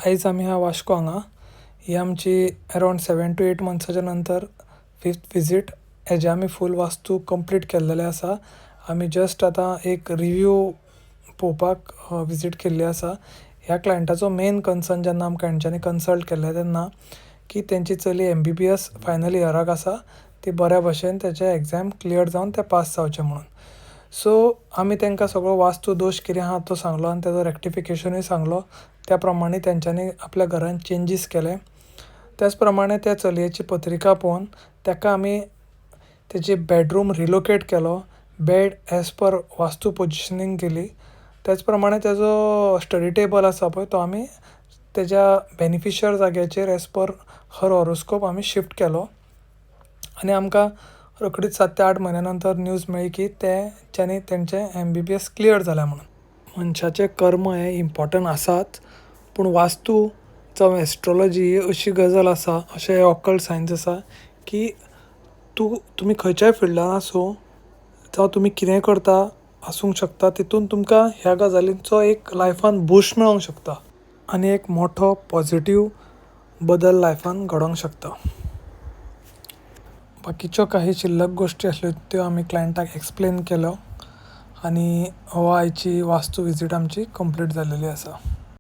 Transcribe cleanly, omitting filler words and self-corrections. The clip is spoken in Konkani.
आयज आमी आहा वास्को हांगा. ही आमची अरावंड 7 to 8 मंथ्साच्या नंतर 5th विजीट. हेजे आमी फूल वास्तू कंप्लीट केल्लेले आसा. आमी जस्ट आतां एक रिव्यू पळोवपाक विजीट केल्ली आसा. ह्या क्लायंटाचो मेन कन्सर्न जेन्ना आमकां हेंच्यांनी कन्सल्ट केल्लें तेन्ना की तेंची चली MBBS फायनल इयराक आसा, ती बऱ्या भशेन तेचे एग्जाम क्लियर जावन ते पास जावचे म्हणून. सो आमी तांकां सगळो वास्तू दोश कितें आहा तो सांगलो आनी तेजो रेक्टिफिकेशनूय सांगलो. त्या प्रमाणे तेंच्यांनी आपल्या घरान चेंजीस केले. त्याच प्रमाणे त्या चलयेची पत्रिका पळोवन ताका आमी तेजी बेडरूम रिलोकेट केलो. बेड एज पर वास्तू पोजिशनींग केली. त्याच प्रमाणे तेजो स्टडी टेबल आसा पळय तो आमी तेज्या बेनिफिशियल जाग्याचेर एज पर हर हॉरोस्कोप आमी शिफ्ट केलो. आनी आमकां रोखडीच 7 ते 8 म्हयन्या नंतर न्यूज मेळ्ळी की तेंच्यांनी तेंचें MBBS क्लियर जाल्या म्हणून. मनशाचें कर्म हें इम्पॉर्टंट आसाच, पूण वास्तू जावं एस्ट्रोलॉजी ही अशी गजाल आसा, अशें ऑकल्ट सायन्स आसा की तुमी खंयच्याय फिल्डान आसूं जावं तुमी कितेंय करता आसूंक शकता, तितून तुमकां ह्या गजालींचो एक लायफान बूस्ट मेळोंक शकता आनी एक मोठो पॉजिटीव बदल लायफान घडोवंक शकता. बाकीच्यो काही शिल्लक गोश्टी आसल्यो त्यो आमी क्लायंटाक एक्सप्लेन केल्यो आनी हो आयची वास्तू विजीट आमची कंप्लीट जाल्लेली आसा.